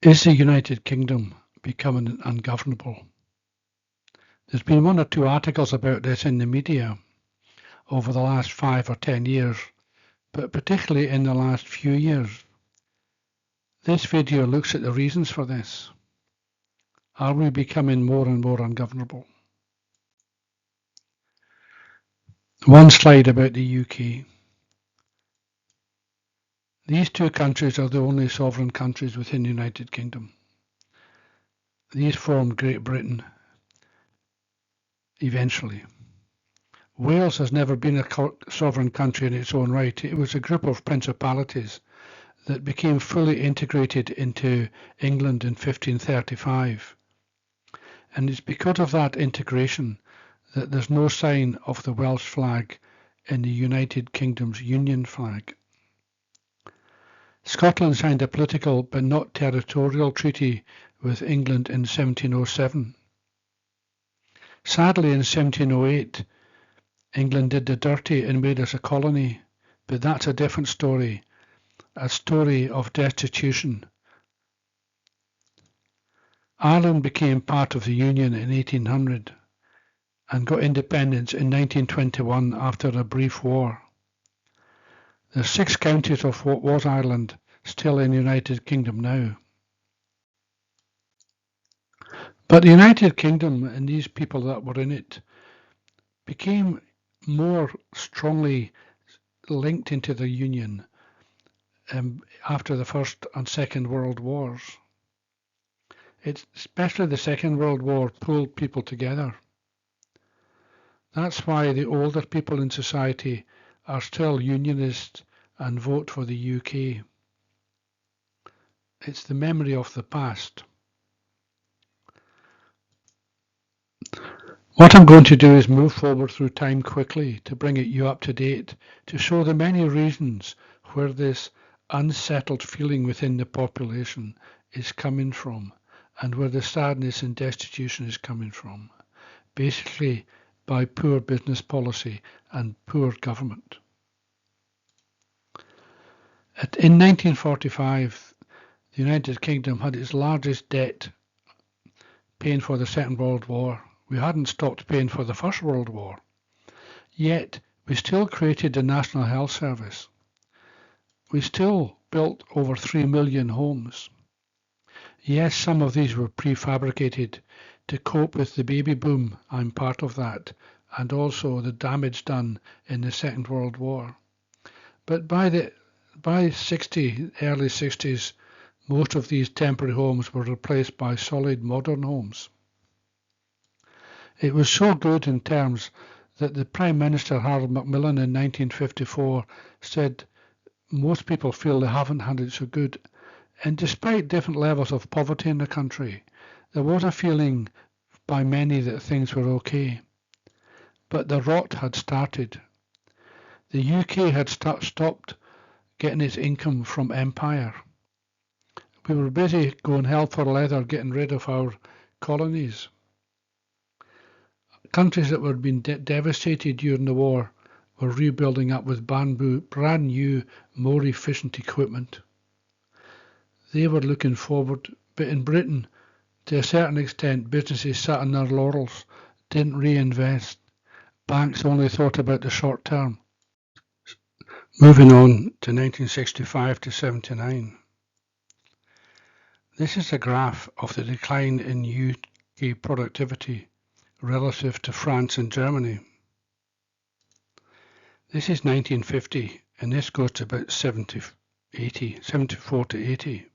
Is the United Kingdom becoming ungovernable? There's been one or two articles about this in the media over the last 5 or 10 years, but particularly in the last few years. This video looks at the reasons for this. Are we becoming more and more ungovernable? One slide about the UK. These two countries are the only sovereign countries within the United Kingdom. These formed Great Britain eventually. Wales has never been a sovereign country in its own right. It was a group of principalities that became fully integrated into England in 1535. And it's because of that integration that there's no sign of the Welsh flag in the United Kingdom's Union flag. Scotland signed a political but not territorial treaty with England in 1707. Sadly, in 1708, England did the dirty and made us a colony, but that's a different story, a story of destitution. Ireland became part of the Union in 1800 and got independence in 1921 after a brief war. There's 6 counties of what was Ireland still in the United Kingdom now. But the United Kingdom and these people that were in it became more strongly linked into the Union after the First and Second World Wars. Especially the Second World War pulled people together. That's why the older people in society are still Unionist and vote for the UK. It's the memory of the past. What I'm going to do is move forward through time quickly to bring you up to date, to show the many reasons where this unsettled feeling within the population is coming from and where the sadness and destitution is coming from. Basically, by poor business policy and poor government. In 1945, the United Kingdom had its largest debt paying for the Second World War. We hadn't stopped paying for the First World War. Yet, we still created the National Health Service. We still built over 3 million homes. Yes, some of these were prefabricated to cope with the baby boom. I'm part of that, and also the damage done in the Second World War. But by early 60s, most of these temporary homes were replaced by solid modern homes. It was so good in terms that the Prime Minister Harold Macmillan in 1954 said most people feel they haven't had it so good. And despite different levels of poverty in the country, there was a feeling by many that things were okay. But the rot had started. The UK had stopped getting its income from empire. We were busy going hell for leather getting rid of our colonies. Countries that were being devastated during the war were rebuilding up with brand new, more efficient equipment. They were looking forward, but in Britain, to a certain extent, businesses sat on their laurels, didn't reinvest. Banks only thought about the short term. Moving on to 1965 to 79. This is a graph of the decline in UK productivity relative to France and Germany. This is 1950, and this goes to about 74 to 80.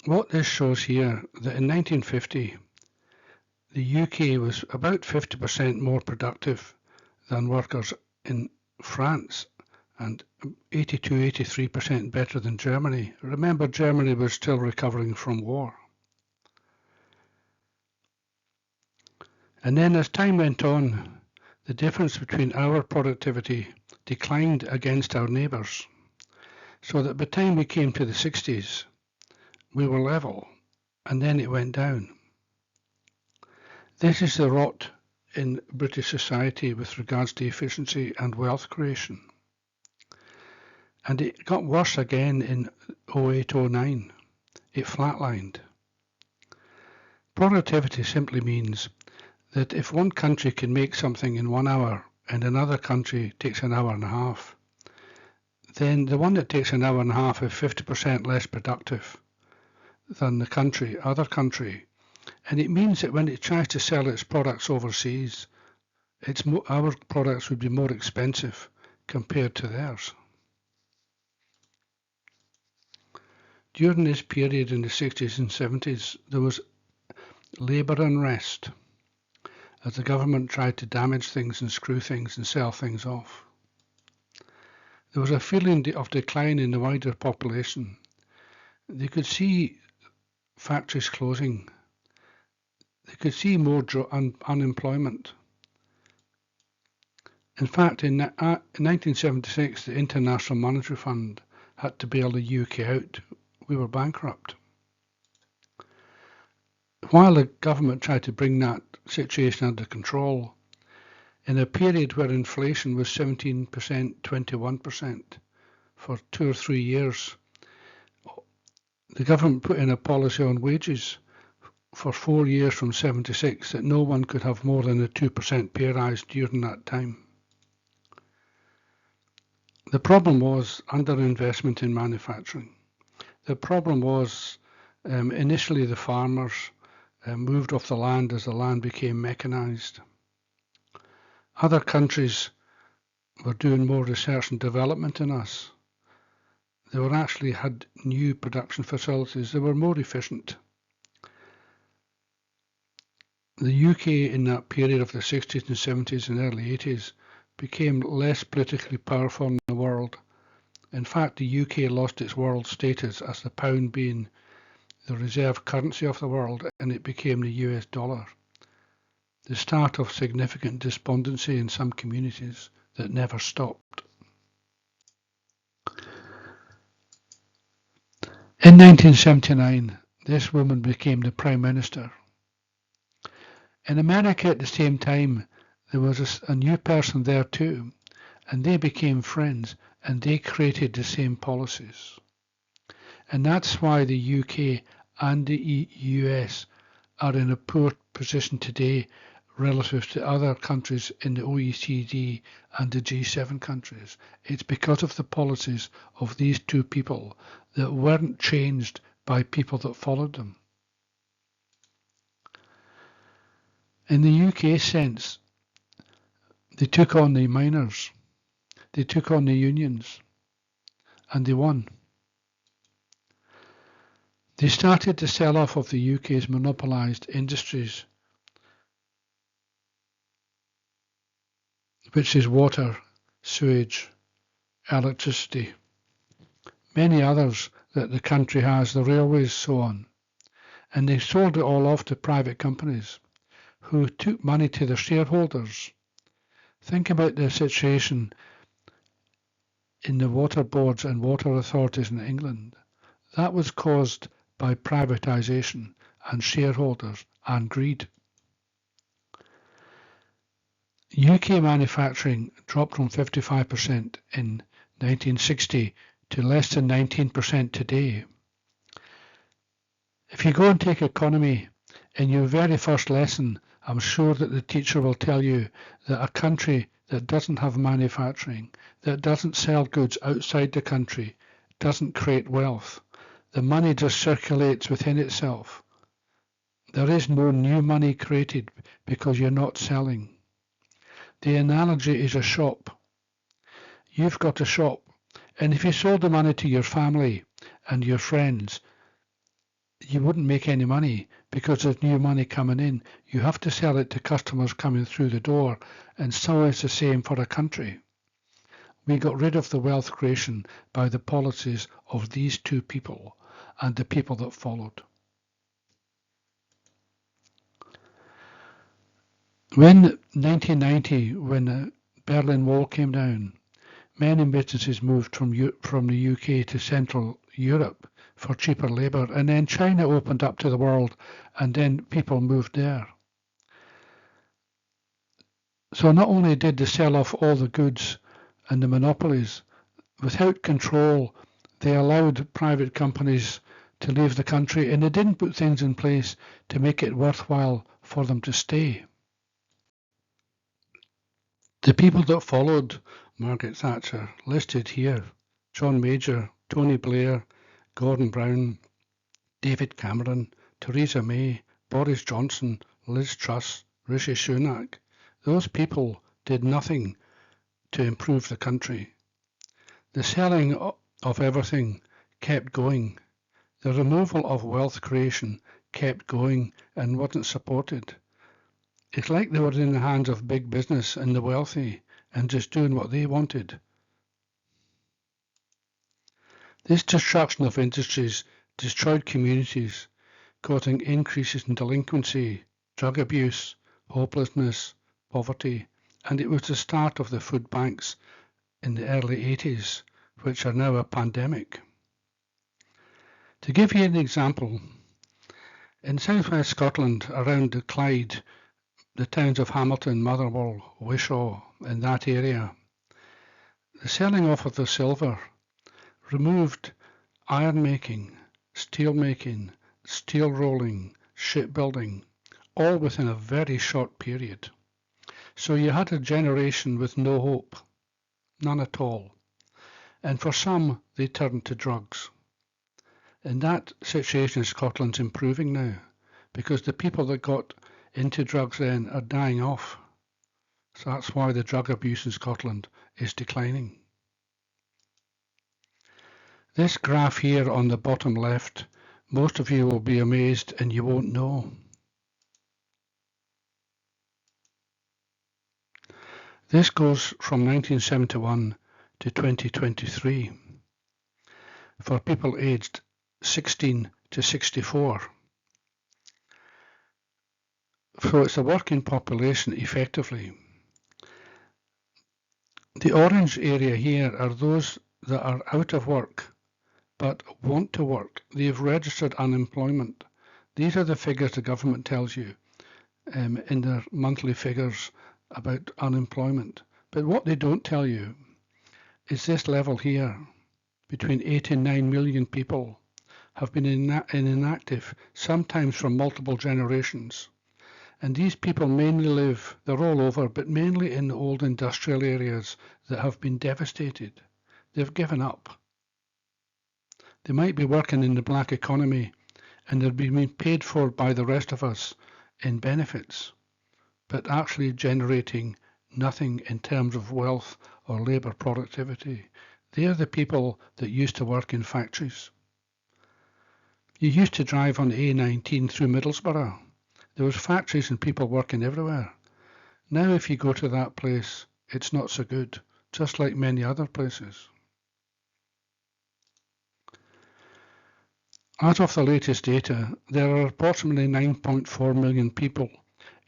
What this shows here, that in 1950, the UK was about 50% more productive than workers in France and 82-83% better than Germany. Remember, Germany was still recovering from war. And then as time went on, the difference between our productivity declined against our neighbours, so that by the time we came to the 60s, we were level, and then it went down. This is the rot in British society with regards to efficiency and wealth creation. And it got worse again in 08-09. It flatlined. Productivity simply means that if one country can make something in 1 hour and another country takes an hour and a half, then the one that takes an hour and a half is 50% less productive than the other country. And it means that when it tries to sell its products overseas, our products would be more expensive compared to theirs. During this period in the 60s and 70s, there was labour unrest as the government tried to damage things and screw things and sell things off. There was a feeling of decline in the wider population. They could see factories closing. They could see more unemployment. In fact, in 1976, the International Monetary Fund had to bail the UK out. We were bankrupt. While the government tried to bring that situation under control, in a period where inflation was 17%, 21% for 2 or 3 years, the government put in a policy on wages for 4 years from 76 that no one could have more than a 2% pay rise during that time. The problem was underinvestment in manufacturing. The problem was initially the farmers moved off the land as the land became mechanized. Other countries were doing more research and development than us. They were actually had new production facilities. They were more efficient. The UK in that period of the 60s and 70s and early 80s became less politically powerful in the world. In fact, the UK lost its world status as the pound being the reserve currency of the world, and it became the US dollar. The start of significant despondency in some communities that never stopped. In 1979, this woman became the Prime Minister. In America at the same time, there was a new person there too, and they became friends, and they created the same policies. And that's why the UK and the US are in a poor position today relative to other countries in the OECD and the G7 countries. It's because of the policies of these two people that weren't changed by people that followed them. In the UK sense, they took on the miners, they took on the unions, and they won. They started to sell off of the UK's monopolised industries, which is water, sewage, electricity, many others that the country has, the railways, so on. And they sold it all off to private companies who took money to their shareholders. Think about the situation in the water boards and water authorities in England. That was caused by privatisation and shareholders and greed. UK manufacturing dropped from 55% in 1960 to less than 19% today. If you go and take economy, in your very first lesson, I'm sure that the teacher will tell you that a country that doesn't have manufacturing, that doesn't sell goods outside the country, doesn't create wealth. The money just circulates within itself. There is no new money created because you're not selling. The analogy is a shop. You've got a shop, and if you sold the money to your family and your friends, you wouldn't make any money because there's new money coming in. You have to sell it to customers coming through the door, and so it's the same for a country. We got rid of the wealth creation by the policies of these two people and the people that followed. When 1990, when the Berlin Wall came down, many businesses moved from the UK to Central Europe for cheaper labour, and then China opened up to the world, and then people moved there. So not only did they sell off all the goods and the monopolies, Without control, they allowed private companies to leave the country, and they didn't put things in place to make it worthwhile for them to stay. The people that followed Margaret Thatcher, listed here: John Major, Tony Blair, Gordon Brown, David Cameron, Theresa May, Boris Johnson, Liz Truss, Rishi Sunak. Those people did nothing to improve the country. The selling of everything kept going. The removal of wealth creation kept going and wasn't supported. It's like they were in the hands of big business and the wealthy and just doing what they wanted. This destruction of industries destroyed communities, causing increases in delinquency, drug abuse, hopelessness, poverty, and it was the start of the food banks in the early 80s, which are now a pandemic. To give you an example, in southwest Scotland, around the Clyde, the towns of Hamilton, Motherwell, Wishaw, in that area, the selling off of the silver removed iron making, steel making, steel rolling, shipbuilding, all within a very short period. So you had a generation with no hope, none at all. And for some, they turned to drugs. And that situation in Scotland's improving now, because the people that got into drugs then are dying off. So that's why the drug abuse in Scotland is declining. This graph here on the bottom left, most of you will be amazed and you won't know. This goes from 1971 to 2023 for people aged 16 to 64. So it's a working population effectively. The orange area here are those that are out of work but want to work. They've registered unemployment. These are the figures the government tells you in their monthly figures about unemployment. But what they don't tell you is this level here, between 8 and 9 million people have been inactive, sometimes for multiple generations. And these people mainly live, they're all over, but mainly in the old industrial areas that have been devastated. They've given up. They might be working in the black economy and they're being paid for by the rest of us in benefits, but actually generating nothing in terms of wealth or labour productivity. They're the people that used to work in factories. You used to drive on the A19 through Middlesbrough. There was factories and people working everywhere. Now if you go to that place, it's not so good, just like many other places. As of the latest data, there are approximately 9.4 million people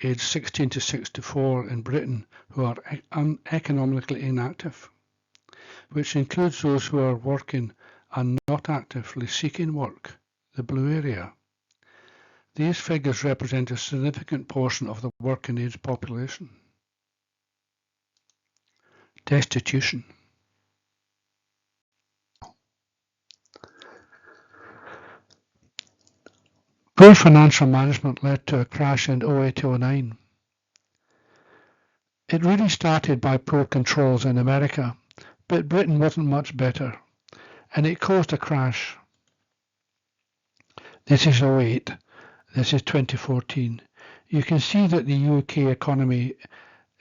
aged 16 to 64 in Britain who are economically inactive, which includes those who are working and not actively seeking work, the blue area. These figures represent a significant portion of the working age population. Destitution. Poor financial management led to a crash in 2008-09. It really started by poor controls in America, but Britain wasn't much better, and it caused a crash. This is 2008, this is 2014. You can see that the UK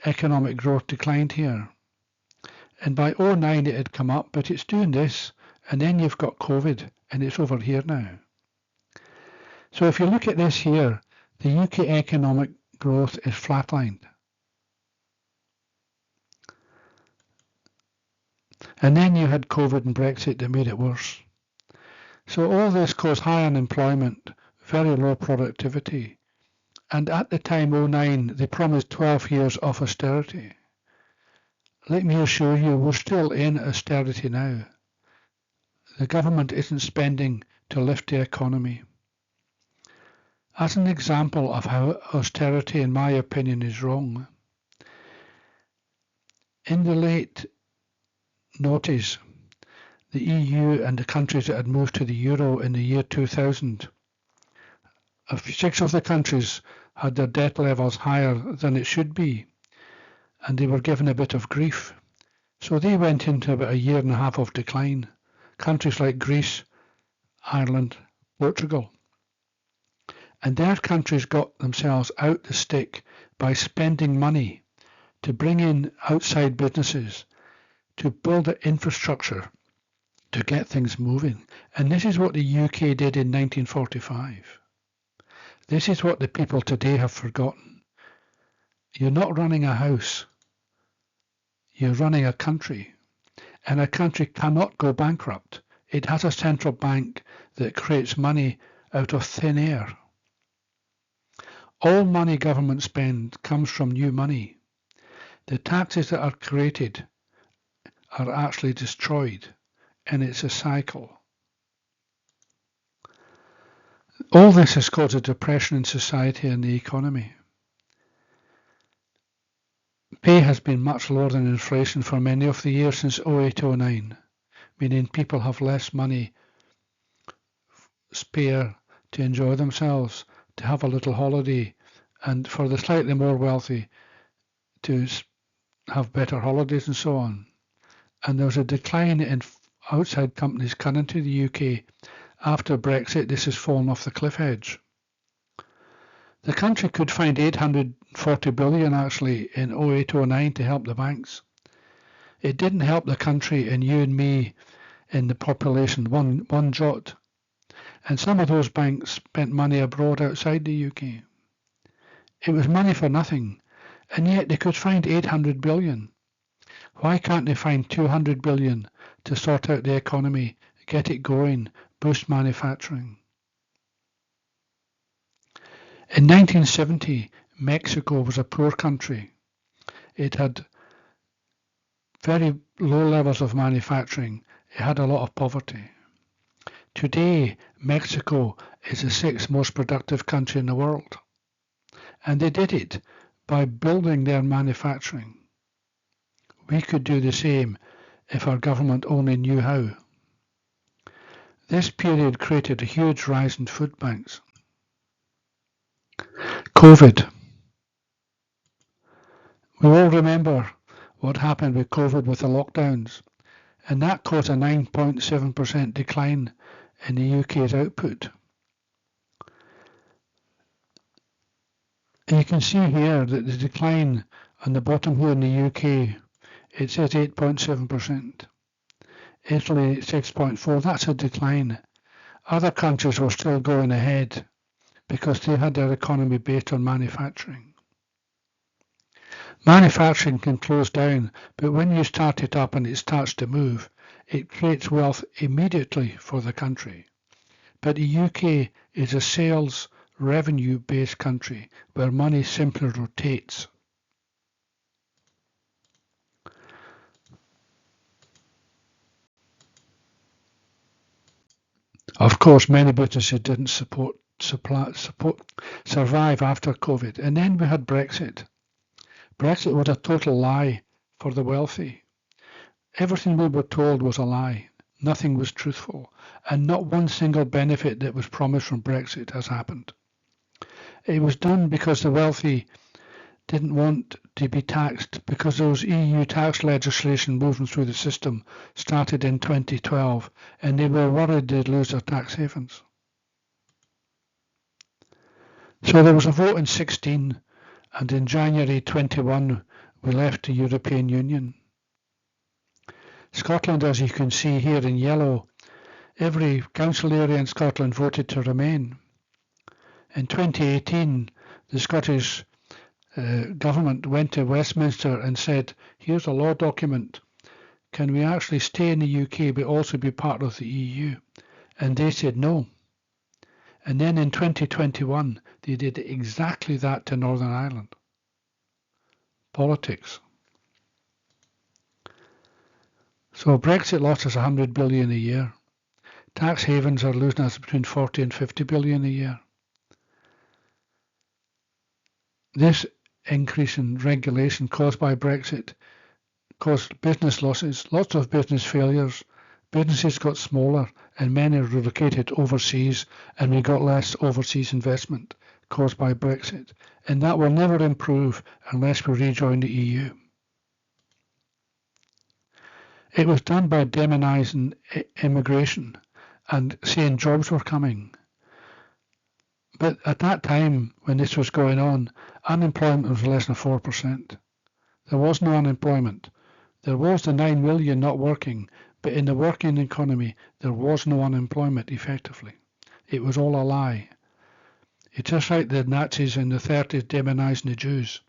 economic growth declined here. And by 2009 it had come up, but it's doing this, and then you've got COVID, and it's over here now. So if you look at this here, the UK economic growth is flatlined. And then you had COVID and Brexit that made it worse. So all this caused high unemployment, very low productivity. And at the time, 2009, they promised 12 years of austerity. Let me assure you, we're still in austerity now. The government isn't spending to lift the economy. As an example of how austerity, in my opinion, is wrong, in the late noughties, the EU and the countries that had moved to the euro in the year 2000, 6 of the countries had their debt levels higher than it should be, and they were given a bit of grief. So they went into about a year and a half of decline. Countries like Greece, Ireland, Portugal. And their countries got themselves out the stick by spending money to bring in outside businesses, to build an infrastructure, to get things moving. And this is what the UK did in 1945. This is what the people today have forgotten. You're not running a house. You're running a country. And a country cannot go bankrupt. It has a central bank that creates money out of thin air. All money government spend comes from new money. The taxes that are created are actually destroyed, and it's a cycle. All this has caused a depression in society and the economy. Pay has been much lower than inflation for many of the years since 08-09, meaning people have less money spare to enjoy themselves, to have a little holiday, and for the slightly more wealthy to have better holidays and so on. And there's a decline in outside companies coming to the UK. After Brexit, this has fallen off the cliff edge. The country could find 840 billion actually in 08-09 to help the banks. It didn't help the country and you and me in the population one jot. And some of those banks spent money abroad outside the UK. It was money for nothing, and yet they could find 800 billion. Why can't they find 200 billion to sort out the economy, get it going, boost manufacturing? In 1970, Mexico was a poor country. It had very low levels of manufacturing. It had a lot of poverty. Today, Mexico is the 6th most productive country in the world. And they did it by building their manufacturing. We could do the same if our government only knew how. This period created a huge rise in food banks. COVID. We all remember what happened with COVID with the lockdowns, and that caused a 9.7% decline in the UK's output. And you can see here that the decline on the bottom here in the UK, it says 8.7%. Italy 6.4%, that's a decline. Other countries were still going ahead because they had their economy based on manufacturing. Manufacturing can close down, but when you start it up and it starts to move, it creates wealth immediately for the country. But the UK is a sales revenue-based country where money simply rotates. Of course, many businesses didn't survive after COVID. And then we had Brexit. Brexit was a total lie for the wealthy. Everything we were told was a lie. Nothing was truthful. And not one single benefit that was promised from Brexit has happened. It was done because the wealthy didn't want to be taxed, because those EU tax legislation moving through the system started in 2012 and they were worried they'd lose their tax havens. So there was a vote in 16, and in January 21 we left the European Union. Scotland, as you can see here in yellow, every council area in Scotland voted to remain. In 2018, the Scottish government went to Westminster and said, here's a law document. Can we actually stay in the UK but also be part of the EU? And they said no. And then in 2021, they did exactly that to Northern Ireland. Politics. So Brexit lost us 100 billion a year. Tax havens are losing us between 40 and 50 billion a year. This increase in regulation caused by Brexit caused business losses, lots of business failures, Businesses got smaller and many relocated overseas, and we got less overseas investment caused by Brexit, and that will never improve unless we rejoin the EU. It was done by demonising immigration and saying jobs were coming. But at that time, when this was going on, unemployment was less than 4%. There was no unemployment. There was the 9 million not working, but in the working economy, there was no unemployment effectively. It was all a lie. It's just like the Nazis in the 30s demonising the Jews.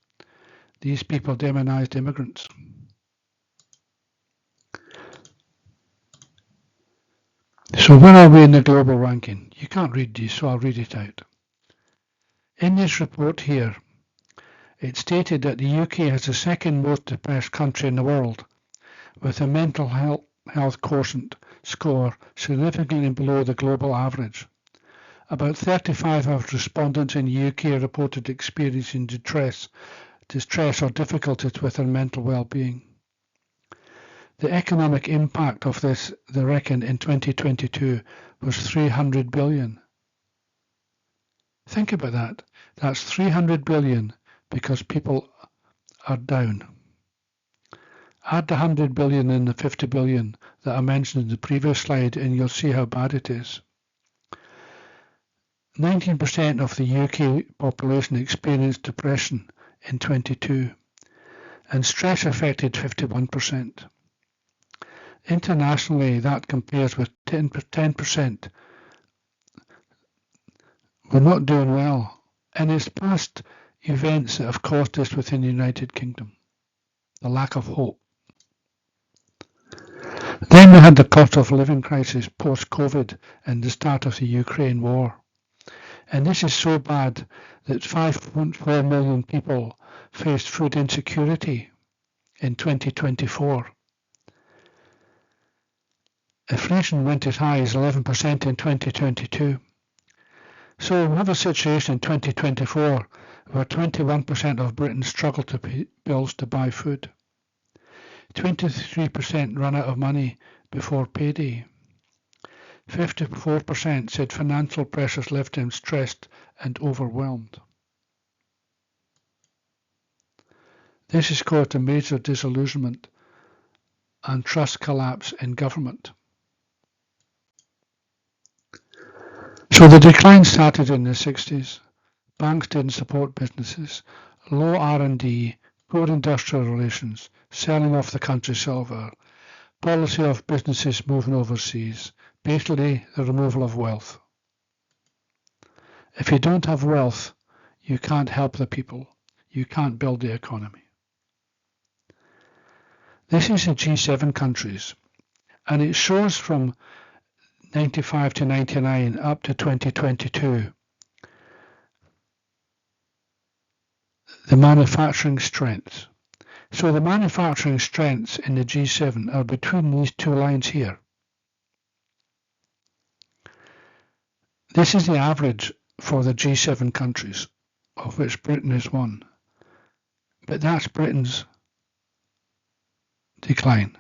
These people demonised immigrants. So where are we in the global ranking? You can't read this, so I'll read it out. In this report here, it stated that the UK has the second most depressed country in the world, with a mental health quotient score significantly below the global average. About 35 of respondents in the UK reported experiencing distress or difficulties with their mental well-being. The economic impact of this, they reckon, in 2022 was 300 billion. Think about that. That's 300 billion because people are down. Add the 100 billion and the 50 billion that I mentioned in the previous slide and you'll see how bad it is. 19% of the UK population experienced depression in 22, and stress affected 51%. Internationally, that compares with 10%. We're not doing well, and it's past events that have caused this within the United Kingdom, the lack of hope. Then we had the cost of living crisis post-COVID and the start of the Ukraine war. And this is so bad that 5.4 million people faced food insecurity in 2024. Inflation went as high as 11% in 2022. So we have a situation in 2024 where 21% of Britons struggle to pay bills to buy food. 23% run out of money before payday. 54% said financial pressures left them stressed and overwhelmed. This has caused a major disillusionment and trust collapse in government. So the decline started in the 60s. Banks didn't support businesses, low R&D, poor industrial relations, selling off the country silver, policy of businesses moving overseas, basically the removal of wealth. If you don't have wealth, you can't help the people. You can't build the economy. This is the G7 countries, and it shows from 95 to 99 up to 2022 the manufacturing strengths. So the manufacturing strengths in the G7 are between these two lines here. This is the average for the G7 countries, of which Britain is one. But that's Britain's decline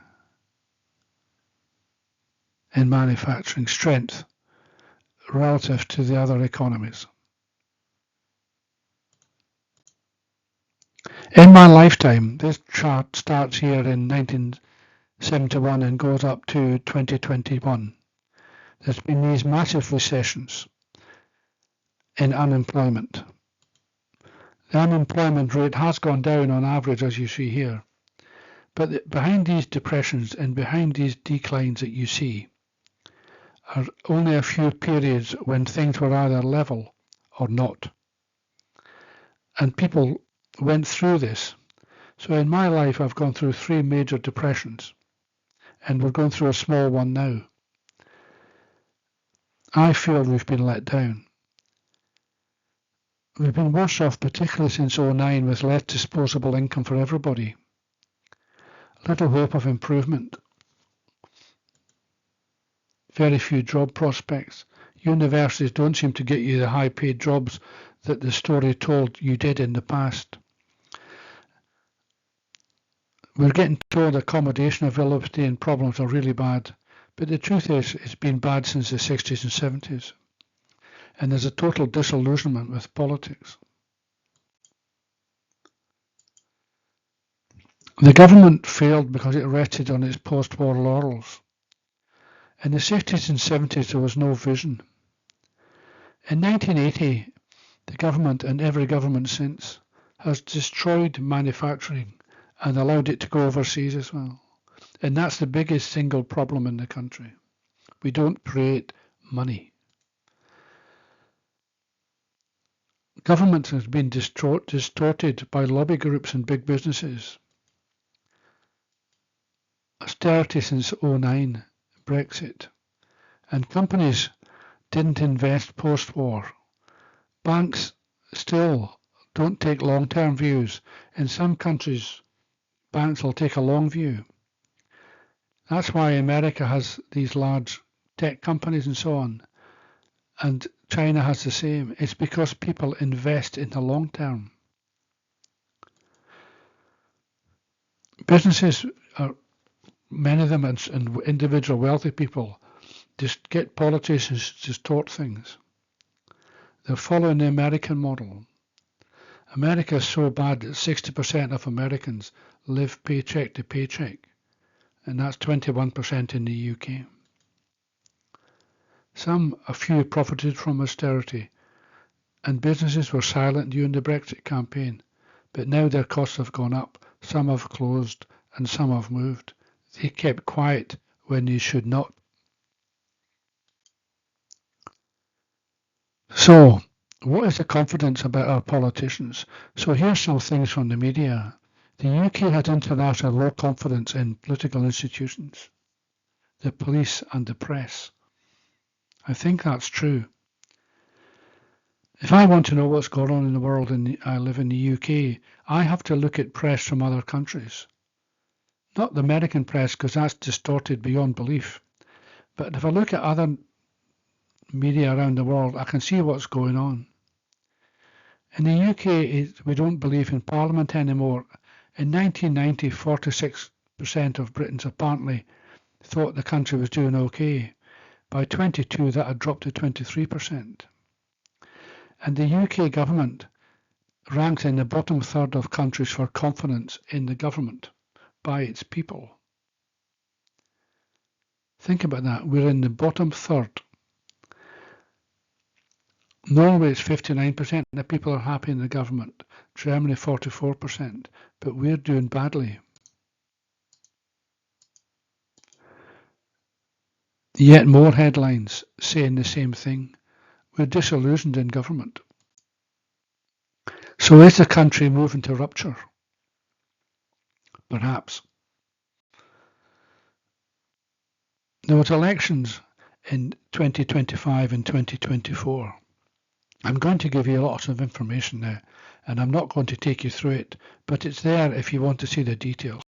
in manufacturing strength relative to the other economies. In my lifetime, this chart starts here in 1971 and goes up to 2021. There's been these massive recessions in unemployment. The unemployment rate has gone down on average, as you see here. But behind these depressions and behind these declines that you see are only a few periods when things were either level or not. And people went through this. So in my life, I've gone through 3 major depressions, and we're going through a small one now. I feel we've been let down. We've been worse off, particularly since 2009, with less disposable income for everybody. Little hope of improvement. Very few job prospects. Universities don't seem to get you the high-paid jobs that the story told you did in the past. We're getting told accommodation availability and problems are really bad. But the truth is, it's been bad since the 60s and 70s. And there's a total disillusionment with politics. The government failed because it rested on its post-war laurels. In the 60s and 70s there was no vision. In 1980, the government, and every government since, has destroyed manufacturing and allowed it to go overseas as well. And that's the biggest single problem in the country. We don't create money. Government has been distorted by lobby groups and big businesses. Austerity since 2009, Brexit. And companies didn't invest post-war. Banks still don't take long-term views. In some countries, banks will take a long view. That's why America has these large tech companies and so on. And China has the same. It's because people invest in the long term. Businesses are, many of them, and individual wealthy people, just get politicians to distort things. They're following the American model. America is so bad that 60% of Americans live paycheck to paycheck, and that's 21% in the UK. A few profited from austerity, and businesses were silent during the Brexit campaign, but now their costs have gone up. Some have closed and some have moved. They kept quiet when they should not. So, what is the confidence about our politicians? So here's some things from the media. The UK has international low confidence in political institutions, the police and the press. I think that's true. If I want to know what's going on in the world and I live in the UK, I have to look at press from other countries. Not the American press, because that's distorted beyond belief. But if I look at other media around the world, I can see what's going on. In the UK, we don't believe in Parliament anymore. In 1990, 46% of Britons apparently thought the country was doing okay. By 22, that had dropped to 23%. And the UK government ranks in the bottom third of countries for confidence in the government by its people. Think about that. We're in the bottom third. Norway is 59%. The people are happy in the government. Germany 44%. But we're doing badly. Yet more headlines saying the same thing. We're disillusioned in government. So is the country moving to rupture? Perhaps. There was elections in 2025 and 2024. I'm going to give you lots of information now, and I'm not going to take you through it, but it's there if you want to see the details.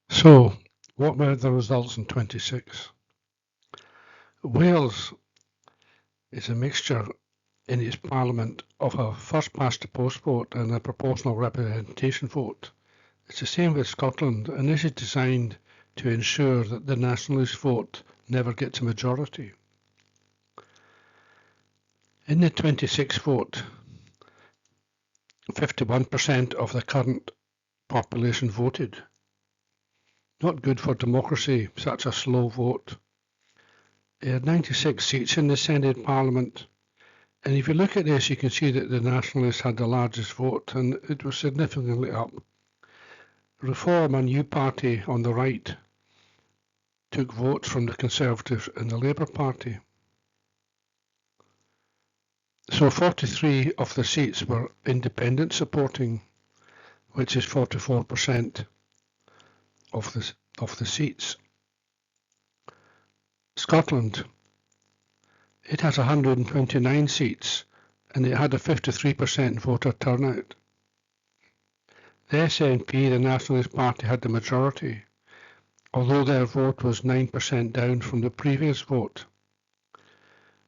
So, what were the results in 26? Wales is a mixture in its parliament of a first past the post vote and a proportional representation vote. It's the same with Scotland, and this is designed to ensure that the nationalist vote never gets a majority. In the 26 vote, 51% of the current population voted. Not good for democracy, such a slow vote. There are 96 seats in the Senate Parliament, and if you look at this, you can see that the Nationalists had the largest vote, and it was significantly up. Reform, a new party on the right, took votes from the Conservatives and the Labour Party. So 43 of the seats were independent supporting, which is 44% of the seats. Scotland, it has 129 seats, and it had a 53% voter turnout. The SNP, the Nationalist Party, had the majority, although their vote was 9% down from the previous vote.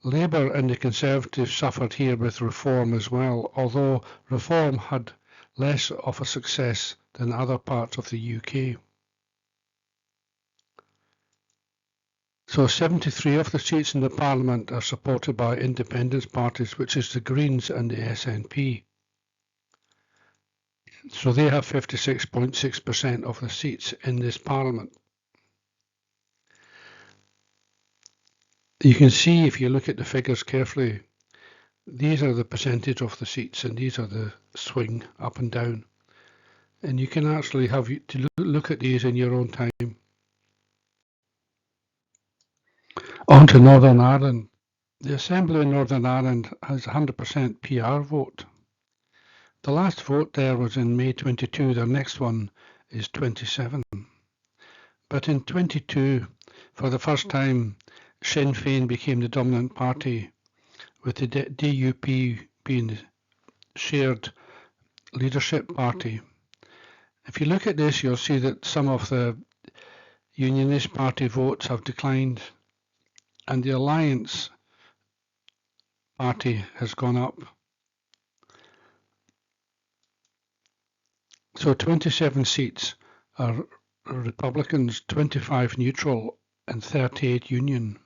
Labour and the Conservatives suffered here with Reform as well, although Reform had less of a success than other parts of the UK. So 73 of the seats in the Parliament are supported by independence parties, which is the Greens and the SNP. So they have 56.6% of the seats in this Parliament. You can see, if you look at the figures carefully, these are the percentage of the seats and these are the swing up and down. And you can actually have to look at these in your own time. On to Northern Ireland. The Assembly in Northern Ireland has 100% PR vote. The last vote there was in May 22, their next one is 27. But in 22, for the first time, Sinn Féin became the dominant party, with the DUP being the shared leadership party. If you look at this, you'll see that some of the Unionist Party votes have declined, and the Alliance Party has gone up. So 27 seats are Republicans, 25 neutral, and 38 Union.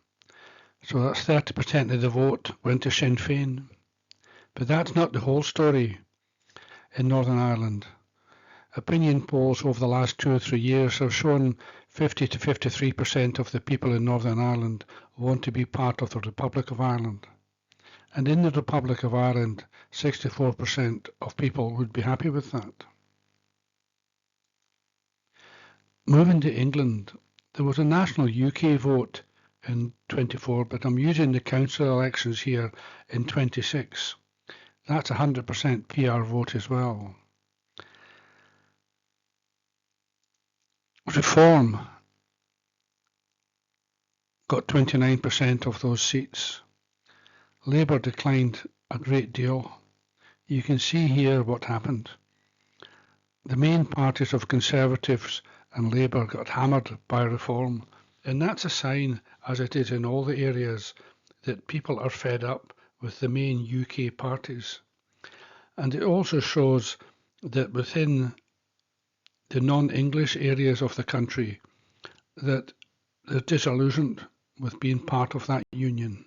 So that's 30% of the vote went to Sinn Féin. But that's not the whole story in Northern Ireland. Opinion polls over the last 2 or 3 years have shown 50 to 53% of the people in Northern Ireland want to be part of the Republic of Ireland. And in the Republic of Ireland, 64% of people would be happy with that. Moving to England, there was a national UK vote in 24, but I'm using the council elections here in 26. That's 100% PR vote as well. Reform got 29% of those seats. Labour declined a great deal. You can see here what happened. The main parties of Conservatives and Labour got hammered by Reform, and that's a sign, as it is in all the areas, that people are fed up with the main UK parties. And it also shows that within the non-English areas of the country, that they're disillusioned with being part of that union.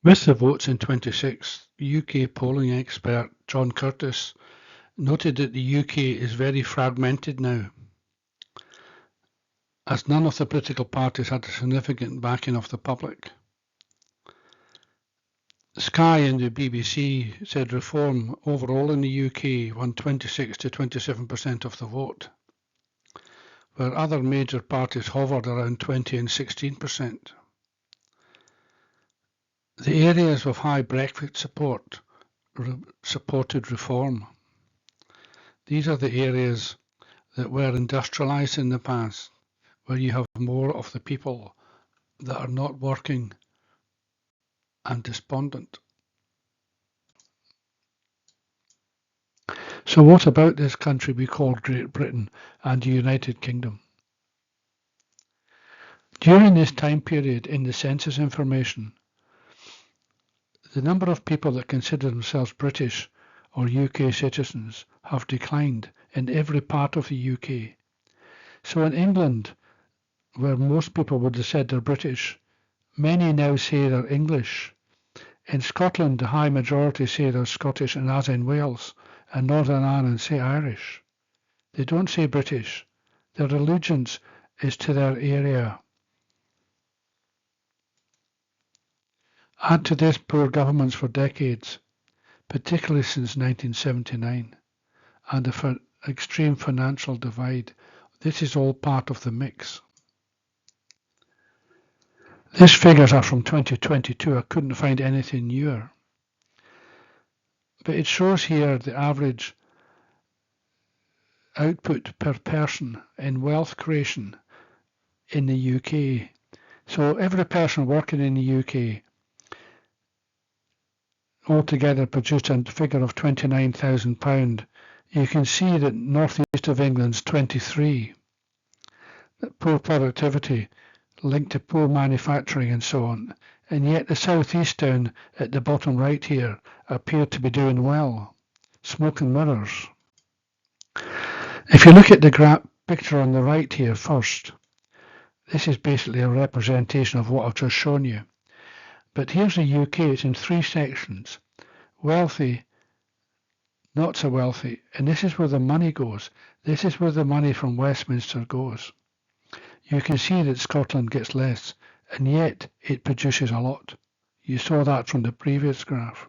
With the votes in 26, UK polling expert John Curtis noted that the UK is very fragmented now, as none of the political parties had a significant backing of the public. Sky and the BBC said Reform overall in the UK won 26 to 27% of the vote, where other major parties hovered around 20 and 16%. The areas of high Brexit support supported Reform. These are the areas that were industrialised in the past, where you have more of the people that are not working and despondent. So what about this country we call Great Britain and the United Kingdom? During this time period in the census information, the number of people that consider themselves British or UK citizens have declined in every part of the UK. So in England, where most people would have said they're British, many now say they're English. In Scotland, the high majority say they're Scottish, and as in Wales and Northern Ireland say Irish. They don't say British. Their allegiance is to their area. Add to this poor governments for decades, particularly since 1979, and the extreme financial divide. This is all part of the mix. These figures are from 2022. I couldn't find anything newer. But it shows here the average output per person in wealth creation in the UK. So every person working in the UK altogether produced a figure of £29,000. You can see that northeast of England's 23. That poor productivity linked to poor manufacturing and so on, and yet the southeast down at the bottom right here appear to be doing well. Smoke and mirrors. If you look at the picture on the right here first. This is basically a representation of what I've just shown you. But here's the UK, it's in 3 sections. Wealthy, not so wealthy, and this is where the money goes. This is where the money from Westminster goes. You can see that Scotland gets less, and yet it produces a lot. You saw that from the previous graph.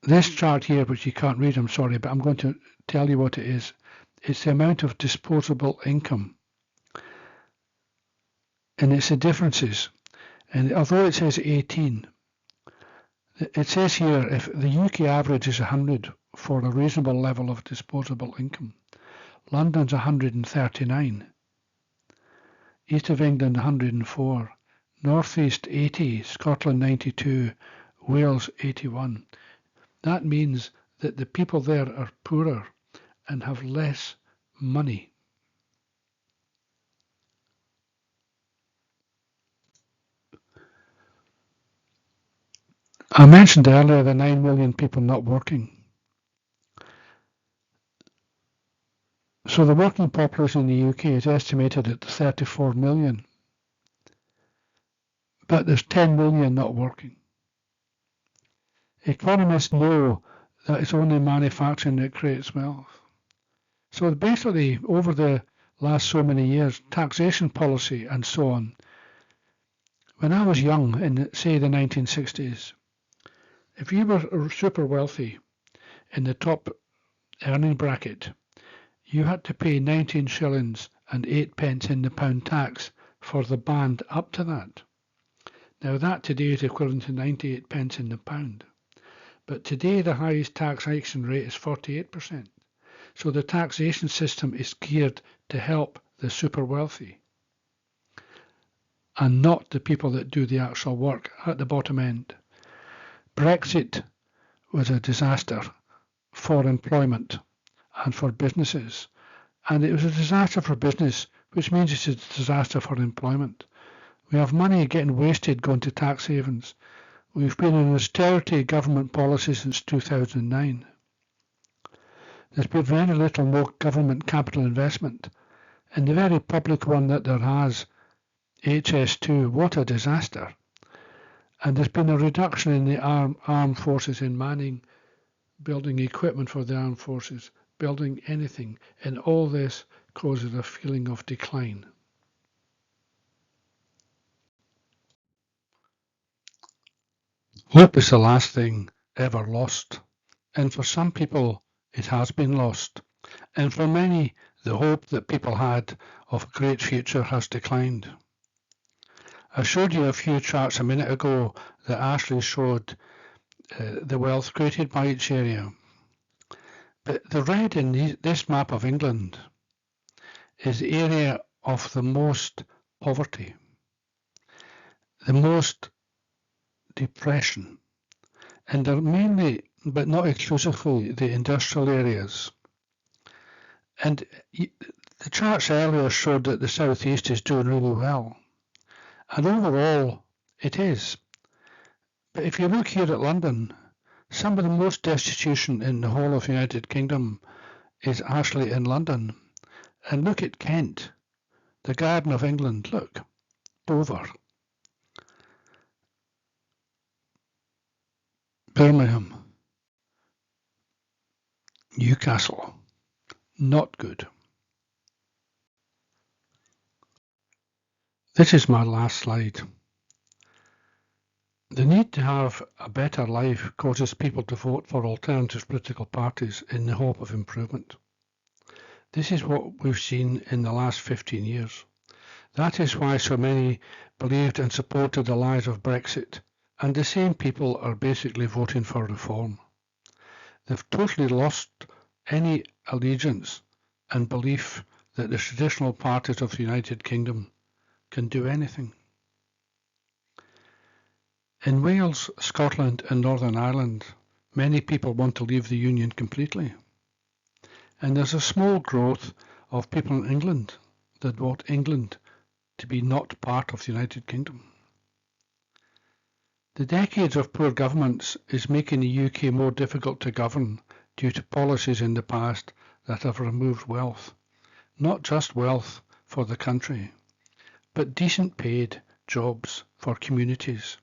This chart here, which you can't read, I'm sorry, but I'm going to tell you what it is. It's the amount of disposable income. And it's the differences. And although it says 18, it says here if the UK average is 100 for a reasonable level of disposable income, London's 139, East of England 104, North East 80, Scotland 92, Wales 81. That means that the people there are poorer and have less money. I mentioned earlier the 9 million people not working. So the working population in the UK is estimated at 34 million. But there's 10 million not working. Economists know that it's only manufacturing that creates wealth. So basically, over the last so many years, taxation policy and so on, when I was young in, say, the 1960s, if you were super wealthy in the top earning bracket, you had to pay 19 shillings and 8 pence in the pound tax for the band up to that. Now that today is equivalent to 98 pence in the pound. But today the highest taxation rate is 48%. So the taxation system is geared to help the super wealthy and not the people that do the actual work at the bottom end. Brexit was a disaster for employment and for businesses. And it was a disaster for business, which means it's a disaster for employment. We have money getting wasted going to tax havens. We've been in austerity government policy since 2009. There's been very little more government capital investment. And the very public one that there has, HS2, what a disaster. And there's been a reduction in the armed forces in manning, building equipment for the armed forces, building anything. And all this causes a feeling of decline. Hope is the last thing ever lost. And for some people, it has been lost. And for many, the hope that people had of a great future has declined. I showed you a few charts a minute ago that Ashley showed the wealth created by each area. But the red in this map of England is the area of the most poverty, the most depression, and they're mainly, but not exclusively, the industrial areas. And the charts earlier showed that the southeast is doing really well. And overall, it is. But if you look here at London, some of the most destitution in the whole of the United Kingdom is actually in London. And look at Kent, the Garden of England, look, Dover, Birmingham, Newcastle, not good. This is my last slide. The need to have a better life causes people to vote for alternative political parties in the hope of improvement. This is what we've seen in the last 15 years. That is why so many believed and supported the lies of Brexit, and the same people are basically voting for reform. They've totally lost any allegiance and belief that the traditional parties of the United Kingdom can do anything. In Wales, Scotland and Northern Ireland, many people want to leave the Union completely. And there's a small growth of people in England that want England to be not part of the United Kingdom. The decades of poor governments is making the UK more difficult to govern due to policies in the past that have removed wealth, not just wealth for the country, but decent paid jobs for communities,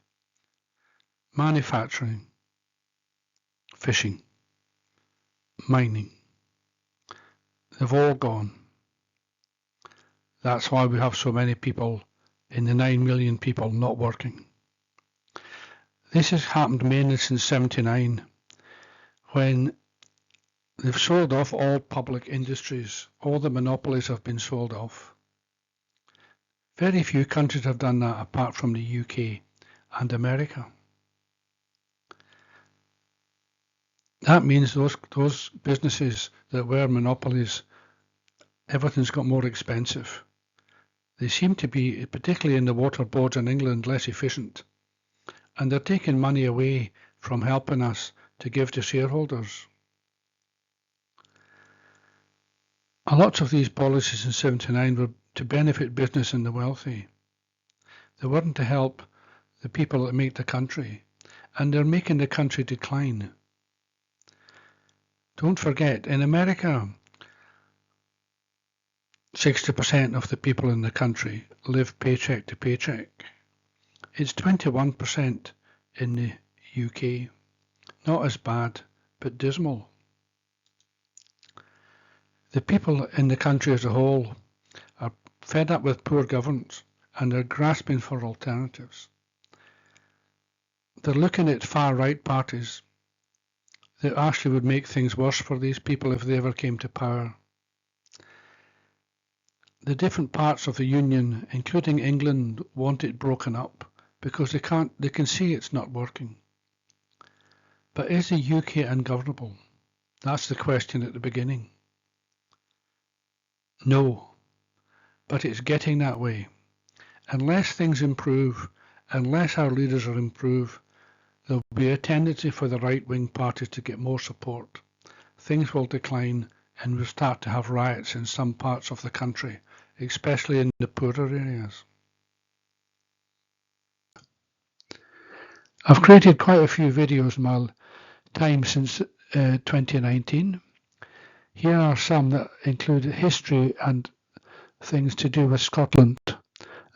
manufacturing, fishing, mining. They've all gone. That's why we have so many people in the 9 million people not working. This has happened mainly since 79, when they've sold off all public industries. All the monopolies have been sold off. Very few countries have done that apart from the UK and America. That means those businesses that were monopolies, everything's got more expensive. They seem to be, particularly in the water boards in England, less efficient. And they're taking money away from helping us to give to shareholders. A lot of these policies in 79 were to benefit business and the wealthy. They weren't to help the people that make the country, and they're making the country decline. Don't forget, in America, 60% of the people in the country live paycheck to paycheck. It's 21% in the UK. Not as bad, but dismal. The people in the country as a whole are fed up with poor governance, and they're grasping for alternatives. They're looking at far-right parties that actually would make things worse for these people if they ever came to power. The different parts of the Union, including England, want it broken up because they can see it's not working. But is the UK ungovernable? That's the question at the beginning. No, but it's getting that way. Unless things improve, unless our leaders will improve, there'll be a tendency for the right-wing parties to get more support. Things will decline, and we'll start to have riots in some parts of the country, especially in the poorer areas. I've created quite a few videos in my time since 2019. Here are some that include history and things to do with Scotland,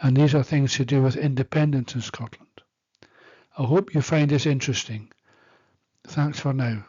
and these are things to do with independence in Scotland. I hope you find this interesting. Thanks for now.